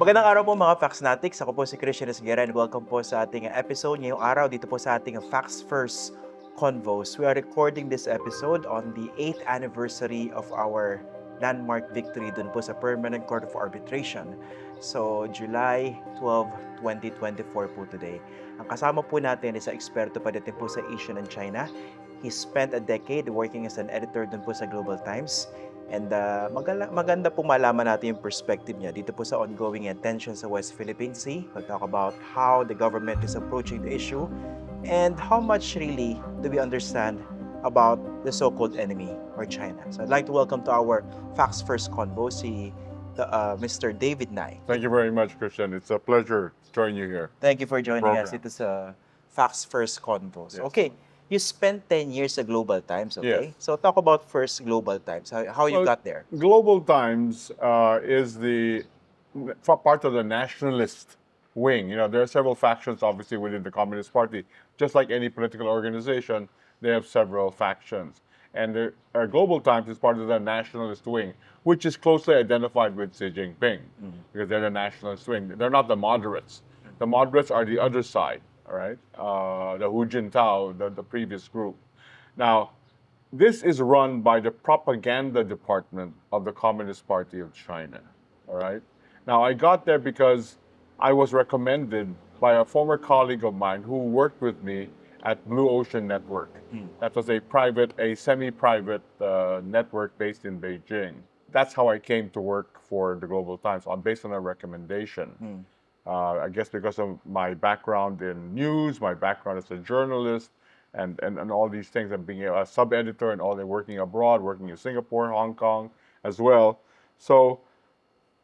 Magandang araw po mga Factsnatics. Ako po si Christian Esguera and welcome po sa ating episode ngayong araw dito po sa ating Facts First Convos. We are recording this episode on the 8th anniversary of our landmark victory dun po sa Permanent Court of Arbitration. So, July 12, 2024 po today. Ang kasama po natin is ang eksperto pagdating po sa Asia and China. He spent a decade working as an editor dun po sa Global Times. And maganda pong malaman natin yung perspective niya dito po sa ongoing tension sa West Philippine Sea. We'll talk about how the government is approaching the issue and how much really do we understand about the so-called enemy or China. So I'd like to welcome to our Facts First Convo Mr. David Nai. Thank you very much, Christian. It's a pleasure to join you here. Thank you for joining us. Program. It is a Facts First Convo. Yes. Okay. You spent 10 years at Global Times, okay? Yes. So talk about first Global Times, how you got there. Global Times is the part of the nationalist wing. You know, there are several factions, obviously, within the Communist Party. Just like any political organization, they have several factions. And the Global Times is part of the nationalist wing, which is closely identified with Xi Jinping, because they're the nationalist wing. They're not the moderates. The moderates are the other side. All right, the Hu Jintao, the previous group. Now, this is run by the propaganda department of the Communist Party of China. All right. Now, I got there because I was recommended by a former colleague of mine who worked with me at Blue Ocean Network. That was a semi-private network based in Beijing. That's how I came to work for the Global Times, based on a recommendation. I guess because of my background in news, my background as a journalist, and all these things, and being a sub-editor and all that, working abroad, working in Singapore, Hong Kong as well. So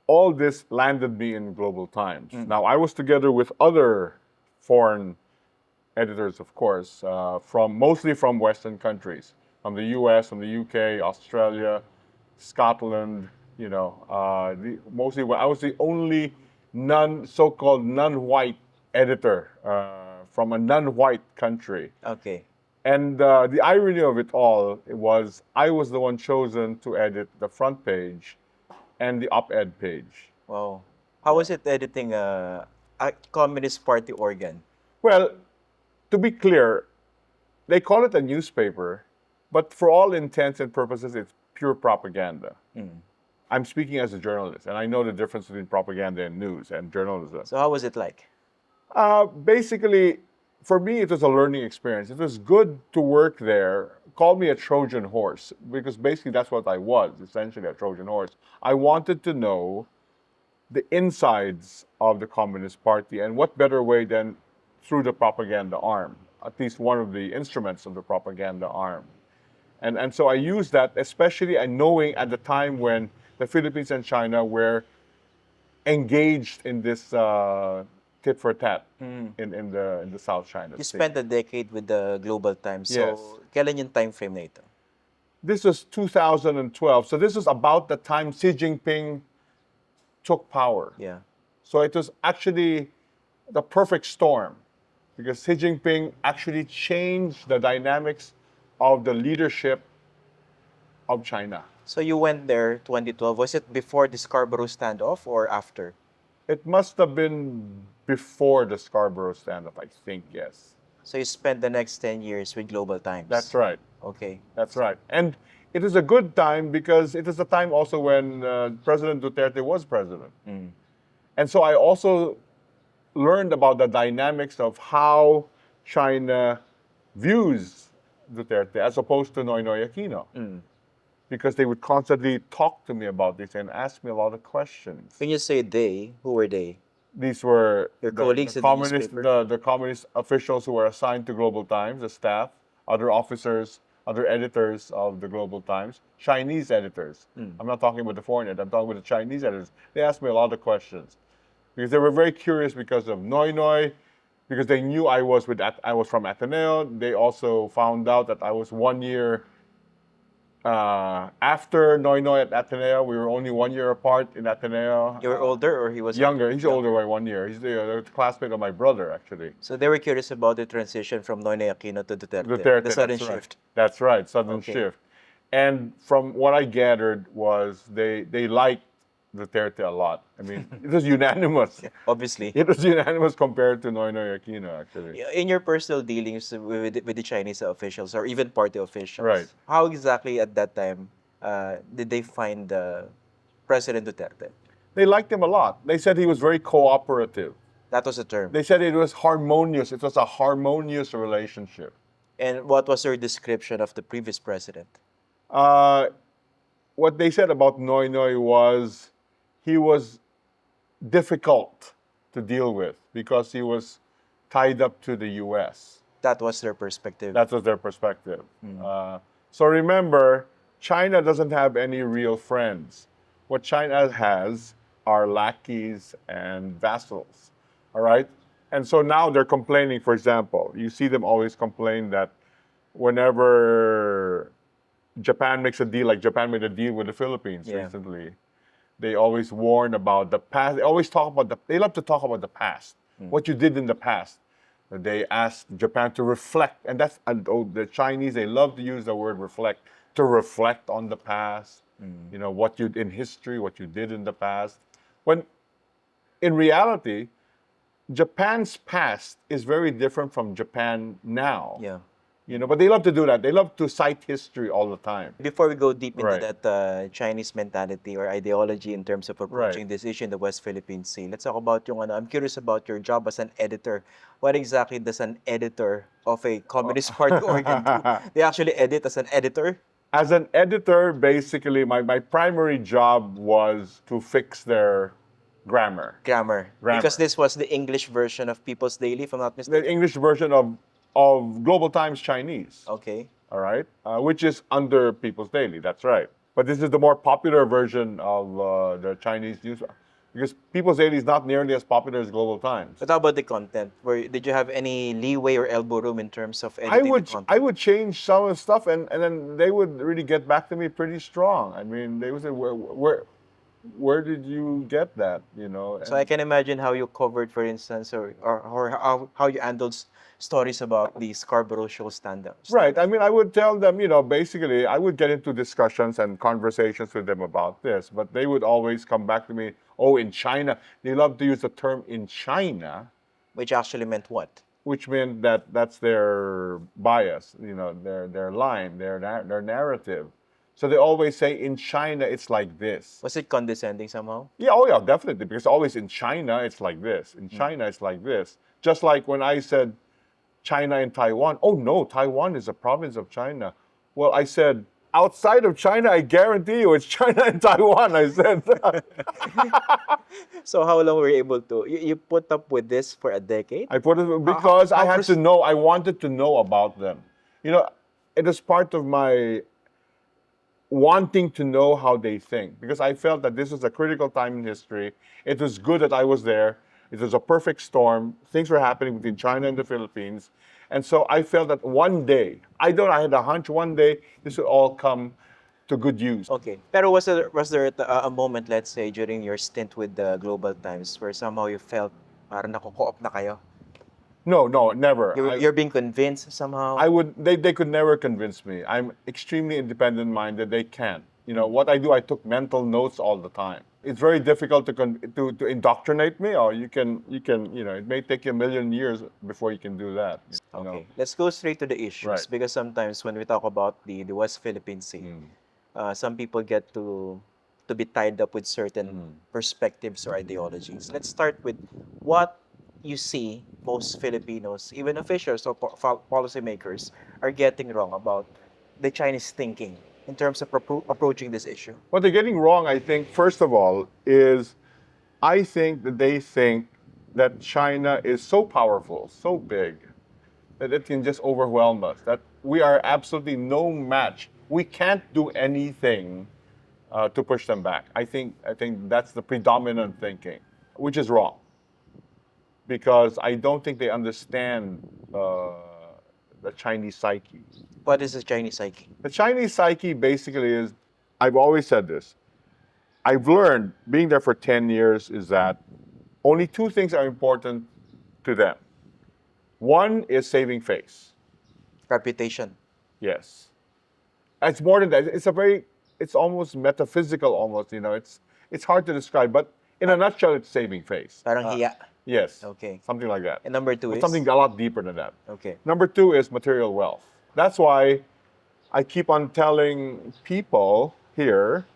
all this landed me in Global Times. Now, I was together with other foreign editors, of course, mostly from Western countries, from the US, from the UK, Australia, Scotland, you know, mostly I was the only so-called non-white editor from a non-white country. Okay. And the irony of it all was I was the one chosen to edit the front page and the op-ed page. Wow. How was it editing a Communist Party organ? Well, to be clear, they call it a newspaper, but for all intents and purposes, it's pure propaganda. I'm speaking as a journalist, and I know the difference between propaganda and news and journalism. So how was it like? Basically, for me, it was a learning experience. It was good to work there. Call me a Trojan horse, because basically that's what I was, essentially a Trojan horse. I wanted to know the insides of the Communist Party, and what better way than through the propaganda arm, at least one of the instruments of the propaganda arm. And so I used that, especially and knowing at the time when the Philippines and China were engaged in this tit for tat in the South China You Sea. spent a decade with the Global Times. So, Yes. kailan yung time frame na ito? This was 2012. So this was about the time Xi Jinping took power. Yeah. So it was actually the perfect storm, because Xi Jinping actually changed the dynamics of the leadership of China. So you went there 2012. Was it before the Scarborough standoff or after? It must have been before the Scarborough standoff, I think, yes. So you spent the next 10 years with Global Times. That's right. Okay. That's right. And it was a good time because it was a time also when President Duterte was president. And so I also learned about the dynamics of how China views Duterte as opposed to Noynoy Aquino. Because they would constantly talk to me about this and ask me a lot of questions. When you say they, who were they? These were Your colleagues the in the communist, newspaper? the communist officials who were assigned to Global Times, the staff, other officers, other editors of the Global Times, Chinese editors. I'm not talking about the foreign editors, I'm talking about the Chinese editors. They asked me a lot of questions because they were very curious because of Noynoy, because they knew I was from Ateneo. They also found out that I was 1 year after Noynoy at Ateneo. We were only 1 year apart in Ateneo. You were older or he was Younger. He's older by 1 year. He's the classmate of my brother, actually. So they were curious about the transition from Noynoy Aquino to Duterte. Duterte, The sudden that's right. shift. That's right, sudden Okay. shift. And from what I gathered was they liked Duterte a lot. I mean, it was unanimous. Obviously. It was unanimous compared to Noynoy Aquino, actually. In your personal dealings with the Chinese officials or even party officials, Right. how exactly at that time did they find President Duterte? They liked him a lot. They said he was very cooperative. That was the term. They said it was harmonious. It was a harmonious relationship. And what was your description of the previous president? Uh, what they said about Noynoy was he was difficult to deal with because he was tied up to the U.S. That was their perspective. That was their perspective. So remember, China doesn't have any real friends. What China has are lackeys and vassals. All right? And so now they're complaining, for example, you see them always complain that whenever Japan makes a deal, like Japan made a deal with the Philippines Yeah. recently, they always warn about the past. They always talk about they love to talk about the past, what you did in the past. They ask Japan to reflect, and the Chinese, they love to use the word reflect, to reflect on the past, you know, what you in history, what you did in the past. When in reality, Japan's past is very different from Japan now. Yeah. You know, but they love to do that. They love to cite history all the time. Before we go deep into Right. that Chinese mentality or ideology in terms of approaching Right. this issue in the West Philippine Sea, let's talk about I'm curious about your job as an editor. What exactly does an editor of a Communist Party organ do? They actually edit as an editor? As an editor, basically, my primary job was to fix their grammar. Grammar. Grammar. Because this was the English version of People's Daily, if I'm not mistaken. The English version of Global Times Chinese, Okay. all right, which is under People's Daily. That's right. But this is the more popular version of the Chinese news, because People's Daily is not nearly as popular as Global Times. But how about the content? Did you have any leeway or elbow room in terms of editing the content? I would change some of the stuff, and then they would really get back to me pretty strong. I mean, they would say, where did you get that? You know. So I can imagine how you covered, for instance, or how you handled stories about the Scarborough Shoal stand-ups. Right. I mean, I would tell them, you know, basically, I would get into discussions and conversations with them about this, but they would always come back to me, oh, in China. They love to use the term in China, Which actually meant what? which meant that that's their bias, you know, their line, their narrative. So they always say, in China, it's like this. Was it condescending somehow? Yeah, oh yeah, definitely, because always in China, it's like this. In China, it's like this. Just like when I said China and Taiwan, oh no, Taiwan is a province of China. Well, I said, outside of China, I guarantee you, it's China and Taiwan, I said. So how long were you able to? You put up with this for a decade? I put it because I had first- to know, I wanted to know about them. You know, it is part of my wanting to know how they think, because I felt that this was a critical time in history. It was good that I was there. It was a perfect storm. Things were happening between China and the Philippines. And so I felt that one day, I had a hunch one day this would all come to good use. Okay. Pero was there a moment, let's say, during your stint with the Global Times where somehow you felt parang nakuko-op na kayo? No, never. You're being convinced somehow? They could never convince me. I'm extremely independent minded. They can't. You know, what I do, I took mental notes all the time. It's very difficult to indoctrinate me, or you can, you know, it may take you a million years before you can do that. You know? Okay, let's go straight to the issues, Right. because sometimes when we talk about the West Philippine Sea, some people get to be tied up with certain perspectives or ideologies. Let's start with what you see most Filipinos, even officials or policymakers, are getting wrong about the Chinese thinking in terms of approaching this issue. What they're getting wrong, I think, first of all, is I think that they think that China is so powerful, so big, that it can just overwhelm us, that we are absolutely no match. We can't do anything to push them back. I think that's the predominant thinking, which is wrong. Because I don't think they understand the Chinese psyche. What is the Chinese psyche? The Chinese psyche basically is, I've always said this, I've learned, being there for 10 years, is that only two things are important to them. One is saving face. Reputation. Yes. It's more than that. It's almost metaphysical, almost. It's hard to describe, but in a nutshell, it's saving face. Parang hiya. Yes. Okay. Something like that. And number two But is? something a lot deeper than that. Okay. Number two is material wealth. That's why I keep on telling people here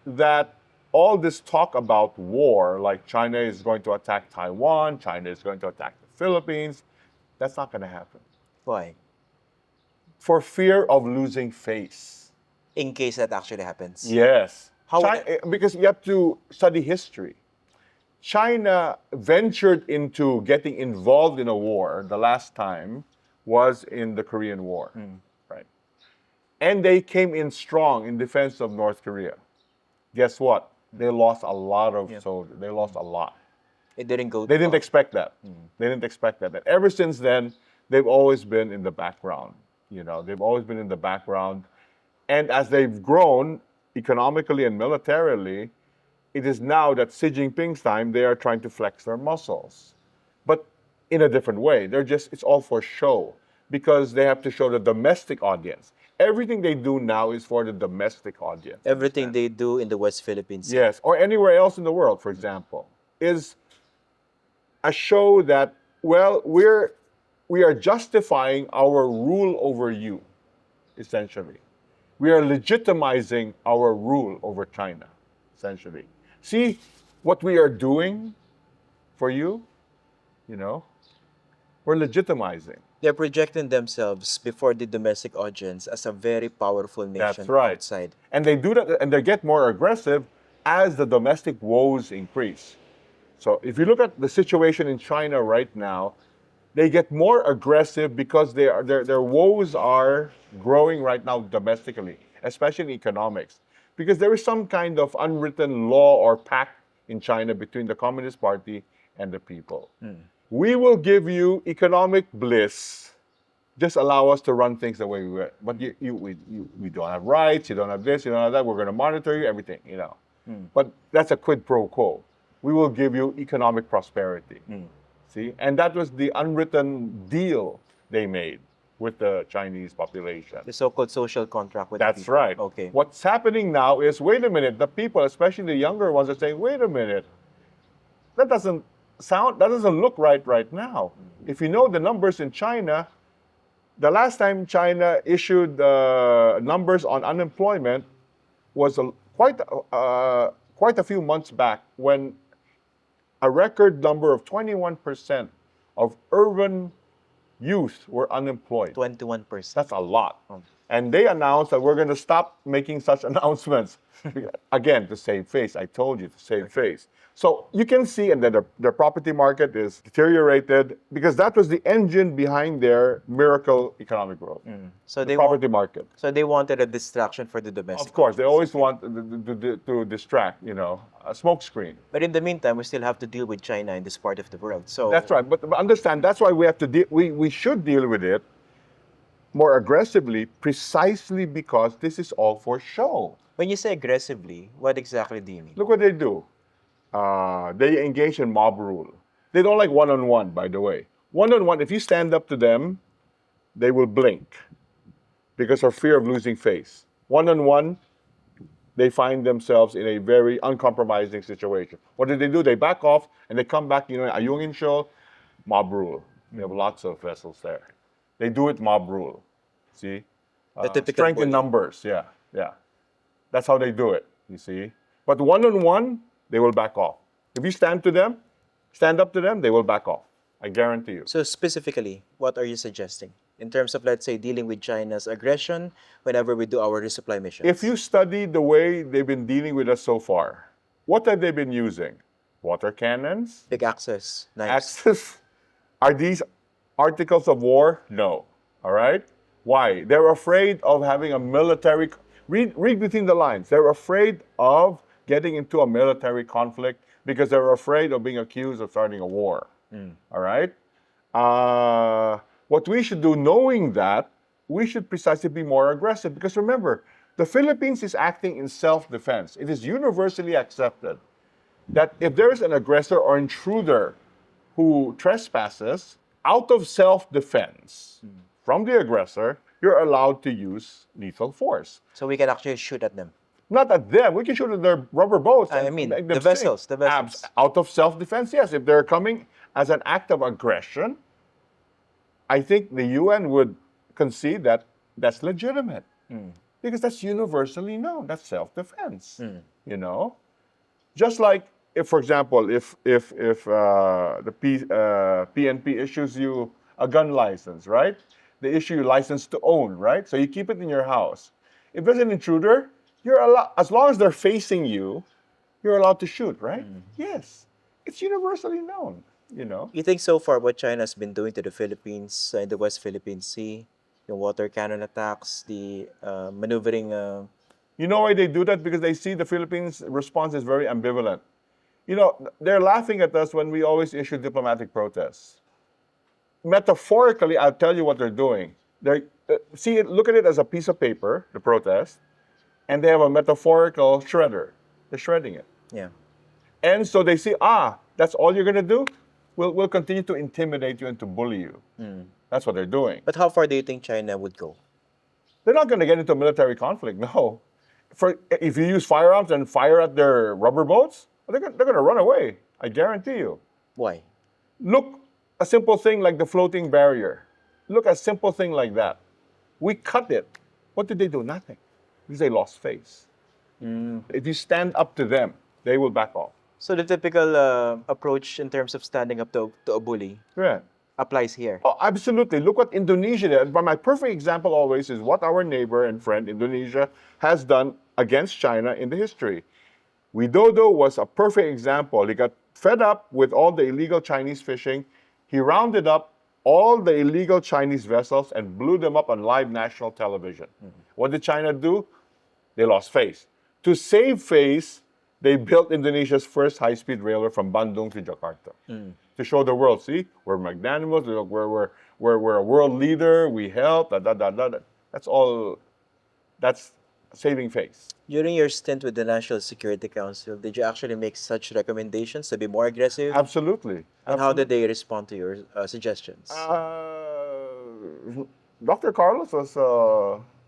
that all this talk about war, like China is going to attack Taiwan, China is going to attack the Philippines, that's not going to happen. Why? For fear of losing face. In case that actually happens. Yes. How Because you have to study history. China ventured into getting involved in a war the last time was in the Korean War. Right? And they came in strong in defense of North Korea. Guess what? They lost a lot of soldiers. They lost a lot. It didn't go They didn't expect that. They didn't expect that. And ever since then, they've always been in the background. They've always been in the background. And as they've grown economically and militarily, it is now that Xi Jinping's time, they are trying to flex their muscles. But in a different way. It's all for show because they have to show the domestic audience. Everything they do now is for the domestic audience. Everything they do in the West Philippines. Yes, or anywhere else in the world, for example, is a show that, well, we are justifying our rule over you, essentially. We are legitimizing our rule over China, essentially. See what we are doing for you, we're legitimizing. They're projecting themselves before the domestic audience as a very powerful nation That's right. outside. And they do that, and they get more aggressive as the domestic woes increase. So if you look at the situation in China right now, they get more aggressive because their woes are growing right now domestically, especially in economics. Because there is some kind of unwritten law or pact in China between the Communist Party and the people. We will give you economic bliss. Just allow us to run things the way we want. But we don't have rights, you don't have this, you don't have that. We're going to monitor you, everything, But that's a quid pro quo. We will give you economic prosperity. See? And that was the unwritten deal they made with the Chinese population. The so-called social contract with the That's people. right. Okay. What's happening now is, wait a minute, the people, especially the younger ones, are saying, wait a minute, that doesn't look right now. If you know the numbers in China, the last time China issued numbers on unemployment was quite a few months back, when a record number of 21% of urban youth were unemployed. 21%. That's a lot. And they announced that we're going to stop making such announcements. Again, to save face. I told you, to save face. So you can see, and that the property market is deteriorated because that was the engine behind their miracle economic growth. So The property market. So they wanted a distraction for the domestic. Of course, they always want to distract, a smokescreen. But in the meantime, we still have to deal with China in this part of the world. So That's right. But understand, that's why we have to we should deal with it more aggressively, precisely because this is all for show. when you say aggressively, what exactly do you mean? Look what they do. They engage in mob rule. They don't like one-on-one, by the way. One-on-one, if you stand up to them, they will blink because of fear of losing face. One-on-one, they find themselves in a very uncompromising situation. What do? They back off and they come back, Ayungin show, mob rule. We have lots of vessels there. They do it mob rule. See? The typical Strength in bully. numbers, yeah. That's how they do it, you see? But one-on-one, they will back off. If you stand up to them, they will back off. I guarantee you. So specifically, what are you suggesting in terms of, let's say, dealing with China's aggression whenever we do our resupply missions? If you study the way they've been dealing with us so far, what have they been using? Water cannons? Big access, nice. Axis? Are these articles of war? No. All right? Why? They're afraid of having a military... Read between the lines. They're afraid of getting into a military conflict because they're afraid of being accused of starting a war. All right? What we should do, knowing that, we should precisely be more aggressive. Because remember, the Philippines is acting in self-defense. It is universally accepted that if there is an aggressor or intruder who trespasses, out of self-defense from the aggressor, you're allowed to use lethal force. So we can actually shoot at them. Not at them. We can shoot at their rubber boats. I And mean, make them the vessels, sink. the vessels. Out of self-defense, yes. If they're coming as an act of aggression, I think the UN would concede that that's legitimate. Because that's universally known. That's self-defense. You know? Just like, if, for example, if the PNP issues you a gun license, right? They issue you license to own, right? So you keep it in your house. If there's an intruder, you're allowed, as long as they're facing you, you're allowed to shoot, right? Yes. It's universally known, you know? You think so far what China's been doing to the Philippines in the West Philippine Sea, the water cannon attacks, the maneuvering, You know why they do that? Because they see the Philippines' response is very ambivalent. You know, they're laughing at us when we always issue diplomatic protests. Metaphorically, I'll tell you what they're doing. They look at it as a piece of paper, the protest, and they have a metaphorical shredder. They're shredding it. yeah. And so they see, that's all you're going to do? We'll continue to intimidate you and to bully you. That's what they're doing. But how far do you think China would go? They're not going to get into a military conflict, no. If you use firearms and fire at their rubber boats, they're going to run away. I guarantee you. Why? Look, a simple thing like the floating barrier. Look, a simple thing like that. We cut it. What did they do? Nothing. Because they lost face. If you stand up to them, they will back off. So the typical approach in terms of standing up to a bully Yeah. applies here. Oh, absolutely. Look what Indonesia did. But my perfect example always is what our neighbor and friend Indonesia has done against China in the history. Widodo was a perfect example. He got fed up with all the illegal Chinese fishing. He rounded up all the illegal Chinese vessels and blew them up on live national television. What did China do? They lost face. To save face, they built Indonesia's first high-speed railway from Bandung to Jakarta to show the world, see, we're magnanimous, we're a world leader, we help, That's all, that's saving face. During your stint with the National Security Council, did you actually make such recommendations to be more aggressive? Absolutely. And how did they respond to your suggestions? Dr. Carlos was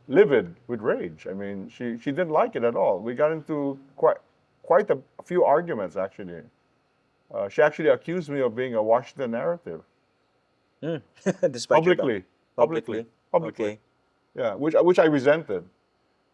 livid with rage. I mean, she didn't like it at all. We got into quite a few arguments, actually. She actually accused me of being a Washington narrative. Despite your Publicly. Okay. Yeah, which I resented,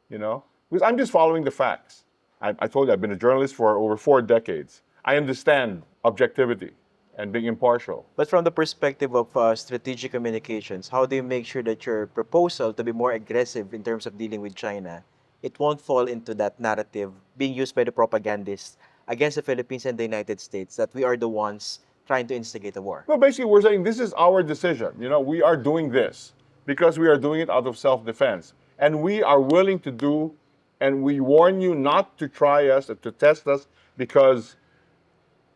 you know? Because I'm just following the facts. I told you, I've been a journalist for over 4 decades. I understand objectivity and being impartial. But from the perspective of strategic communications, how do you make sure that your proposal to be more aggressive in terms of dealing with China, it won't fall into that narrative being used by the propagandists against the Philippines and the United States that we are the ones trying to instigate a war? No, basically, we're saying this is our decision. You know, we are doing this because we are doing it out of self-defense. And we are willing to do, and we warn you not to try us, to test us, because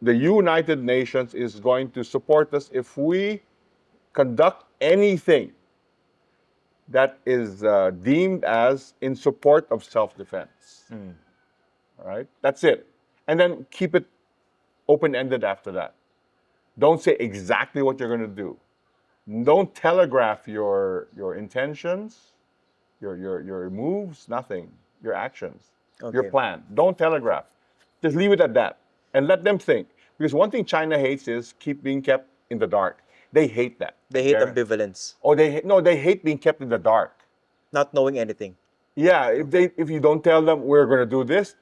the United Nations is going to support us if we conduct anything that is deemed as in support of self-defense. All right? That's it. And then keep it open-ended after that. Don't say exactly what you're going to do. Don't telegraph your intentions, your moves, nothing, your actions, your Okay. plan. Don't telegraph. Just leave it at that and let them think. Because one thing China hates is being kept in the dark. They hate that. They hate They're- ambivalence, Oh, they hate being kept in the dark. not knowing anything. Yeah, if you don't tell them we're going to do this,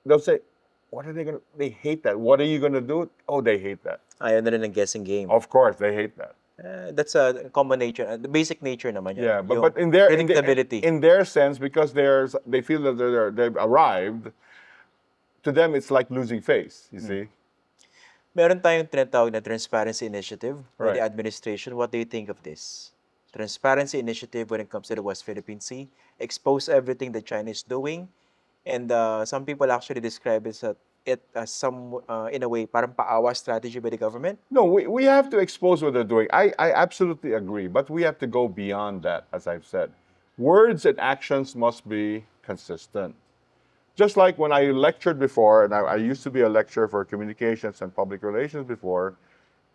they'll say, what are they going to? They hate that. What are you going to do? Oh, they hate that. Ayaw na rin ng guessing game. Of course, they hate that. That's a common nature, the basic nature naman yan. Yeah, but Yung in their predictability. in their sense, because they feel that they've arrived. To them, it's like losing face. You see. Meron tayong tinatawag na Transparency Initiative by the Right. administration. What do you think of this? Transparency Initiative when it comes to the West Philippine Sea, expose everything that China is doing, and some people actually describe it as some, in a way, parang paawa strategy by the government. No, we have to expose what they're doing. I absolutely agree, but we have to go beyond that, as I've said. Words and actions must be consistent. Just like when I lectured before, and I used to be a lecturer for communications and public relations before,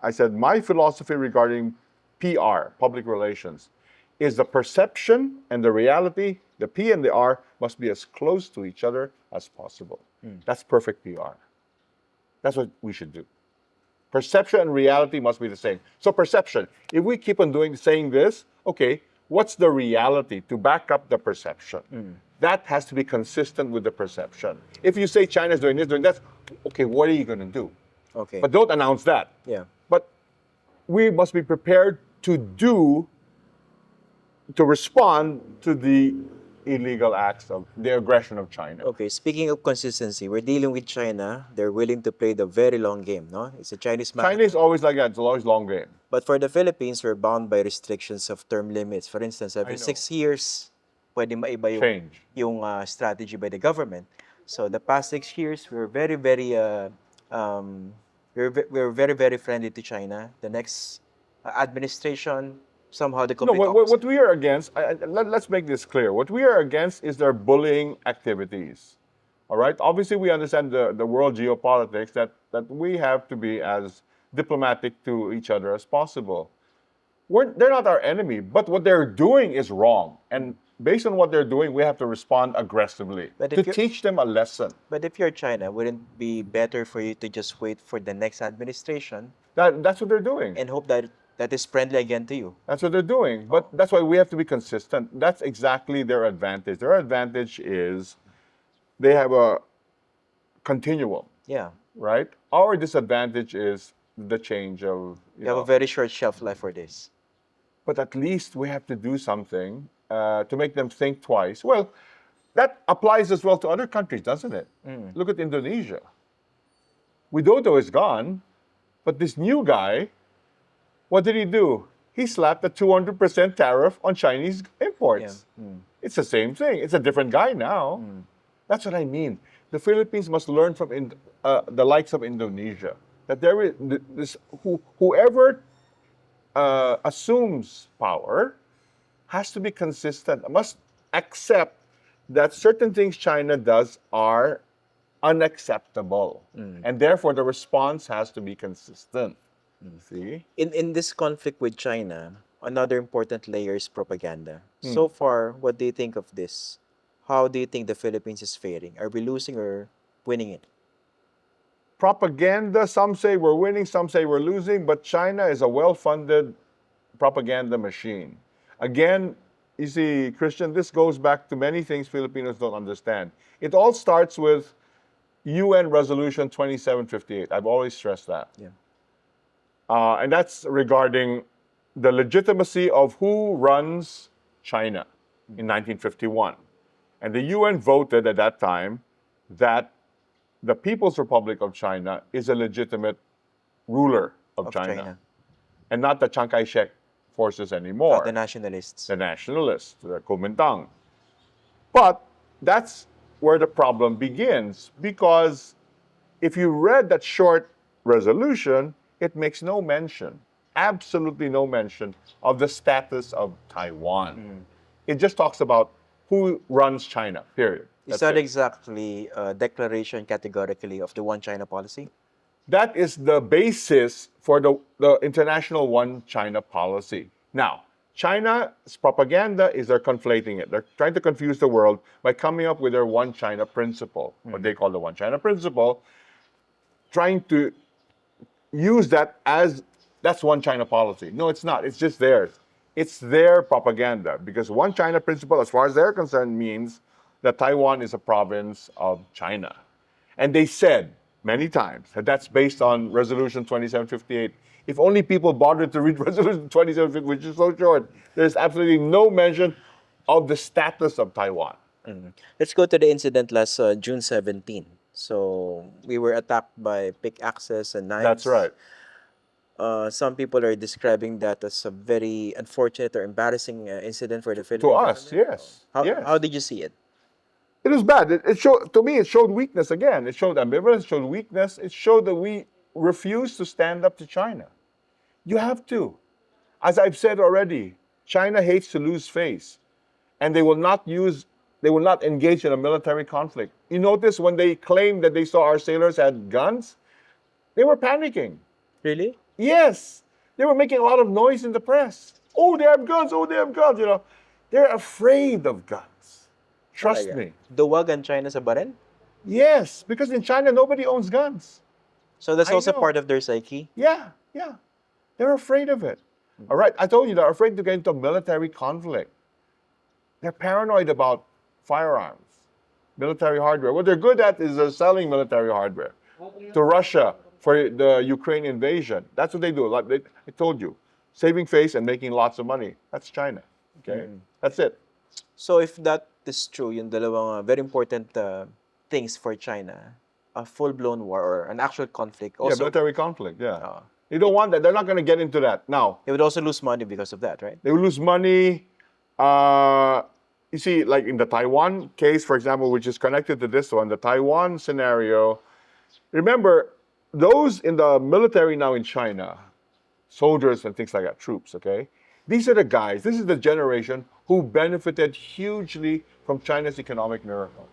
I said my philosophy regarding PR, public relations, is the perception and the reality, the P and the R, must be as close to each other as possible. That's perfect PR. That's what we should do. Perception and reality must be the same. So perception, if we keep on saying this, okay, what's the reality to back up the perception? That has to be consistent with the perception. If you say China's doing this, doing that, okay, what are you going to do? Okay. But don't announce that. Yeah. But we must be prepared to respond to the illegal acts of the aggression of China. Okay, speaking of consistency, we're dealing with China. They're willing to play the very long game, no? It's a Chinese market. China is always like that. It's always long game. But for the Philippines, we're bound by restrictions of term limits. For instance, every know. 6 years, pwede maiba Change. yung strategy by the government. So the past 6 years, we're very, very, we're very, very friendly to China. The next administration, somehow the No, complete what we are against, let's make this clear. What we are against is their bullying activities. All right? Obviously, we understand the world geopolitics, that we have to be as diplomatic to each other as possible. They're not our enemy, but what they're doing is wrong. And based on what they're doing, we have to respond aggressively But to if you're- teach them a lesson. But if you're China, wouldn't it be better for you to just wait for the next administration That's what they're doing. and hope that that is friendly again to you? That's what they're doing. But that's why we have to be consistent. That's exactly their advantage. Their advantage is they have a continuum, Yeah. right? Our disadvantage is the change of, You have a very short shelf life for this. but at least we have to do something to make them think twice. Well, that applies as well to other countries, doesn't it? Look at Indonesia. Widodo is gone, but this new guy, what did he do? He slapped a 200% tariff on Chinese imports. It's the same thing. It's a different guy now. That's what I mean. The Philippines must learn from the likes of Indonesia. That there is whoever assumes power has to be consistent, must accept that certain things China does are unacceptable. And therefore, the response has to be consistent. See? In this conflict with China, another important layer is propaganda. So far, what do you think of this? How do you think the Philippines is faring? Are we losing or winning it? Propaganda, some say we're winning, some say we're losing, but China is a well-funded propaganda machine. Again, you see, Christian, this goes back to many things Filipinos don't understand. It all starts with UN Resolution 2758. I've always stressed that. Yeah. And that's regarding the legitimacy of who runs China in 1951. And the UN voted at that time that the People's Republic of China is a legitimate ruler of China, and not the Chiang Kai-shek forces anymore. The nationalists. The nationalists, the Kuomintang. But that's where the problem begins, because if you read that short resolution, it makes no mention, absolutely no mention, of the status of Taiwan. It just talks about who runs China, period. Is That's that it. exactly a declaration categorically of the One China policy? That is the basis for the international One China policy. Now, China's propaganda is they're conflating it. They're trying to confuse the world by coming up with their One China principle, what they call the One China principle, trying to use that as that's One China policy. No, it's not. It's just theirs. It's their propaganda, because One China principle, as far as they're concerned, means that Taiwan is a province of China. And they said many times that that's based on Resolution 2758. If only people bothered to read Resolution 2758, which is so short, there's absolutely no mention of the status of Taiwan. Let's go to the incident last June 17. So we were attacked by pickaxes and knives. That's right. Some people are describing that as a very unfortunate or embarrassing incident for the To Philippines. us, yes. Yes. How did you see it? It was bad. It showed, to me, it showed weakness again. It showed ambivalence, it showed weakness. It showed that we refuse to stand up to China. You have to. As I've said already, China hates to lose face. And they will not engage in a military conflict. You notice when they claimed that they saw our sailors had guns, they were panicking. Really? Yes. They were making a lot of noise in the press. Oh, they have guns. Oh, they have guns. You know, they're afraid of guns. Trust me. Duwag ang China sa baril? Yes, because in China nobody owns guns. So that's I also know. part of their psyche? Yeah, yeah. They're afraid of it. All right, I told you they're afraid to get into military conflict. They're paranoid about firearms, military hardware. What they're good at is selling military hardware to Russia for the Ukraine invasion. That's what they do. Like I told you, saving face and making lots of money. That's China. Okay, that's it. So if that is true, yung dalawang very important things for China, a full-blown war or an actual conflict, Yeah, also military conflict. Yeah, you don't want that. They're not going to get into that now. they would also lose money because of that, right? They will lose money. You see, like in the Taiwan case, for example, which is connected to this one, the Taiwan scenario. Remember, those in the military now in China, soldiers and things like that, troops, okay? These are the guys, this is the generation who benefited hugely from China's economic miracle.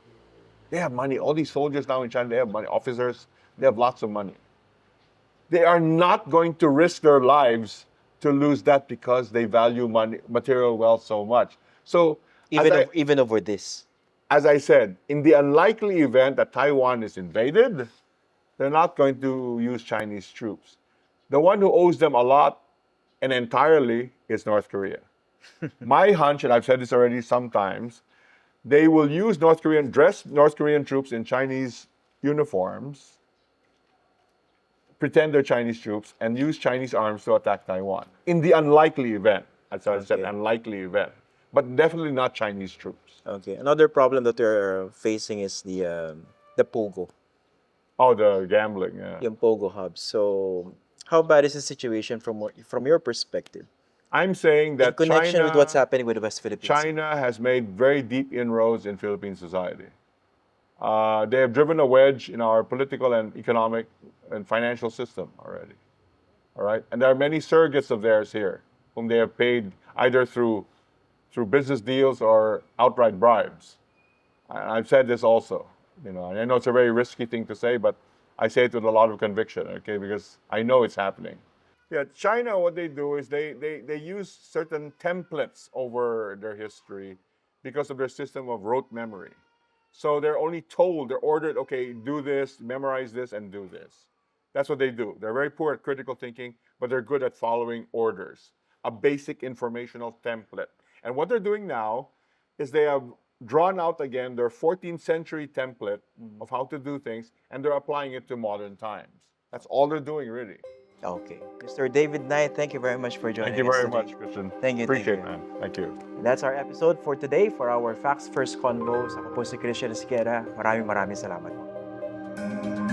They have money. All these soldiers now in China, they have money. Officers, they have lots of money. They are not going to risk their lives to lose that because they value money, material wealth so much. So, Even over this. as I said, in the unlikely event that Taiwan is invaded, they're not going to use Chinese troops. The one who owes them a lot and entirely is North Korea. My hunch, and I've said this already sometimes, they will use North Korean troops in Chinese uniforms, pretend they're Chinese troops, and use Chinese arms to attack Taiwan. In the unlikely event, as I said, unlikely event, but definitely not Chinese troops. Okay. Another problem that they're facing is the Pogo, Oh, the gambling, yeah. yung Pogo hubs. So how bad is the situation from your perspective? I'm saying that In connection China, with what's happening with the West Philippines. China has made very deep inroads in Philippine society. They have driven a wedge in our political and economic and financial system already. All right, and there are many surrogates of theirs here, whom they have paid either through business deals or outright bribes. I've said this also. You know, I know it's a very risky thing to say, but I say it with a lot of conviction. Okay, because I know it's happening. Yeah, China, what they do is they use certain templates over their history because of their system of rote memory. So they're only told, they're ordered, okay, do this, memorize this, and do this. That's what they do. They're very poor at critical thinking, but they're good at following orders, a basic informational template. And what they're doing now is they have drawn out again their 14th century template of how to do things, and they're applying it to modern times. That's all they're doing, really. Okay. Mr. David Knight, thank you very much for joining us Thank you very today. much, Christian. Thank you. Appreciate thank it, man. Thank you. And that's our episode for today for our Facts First Convos. Ako po si Christian Esquera. Maraming salamat po.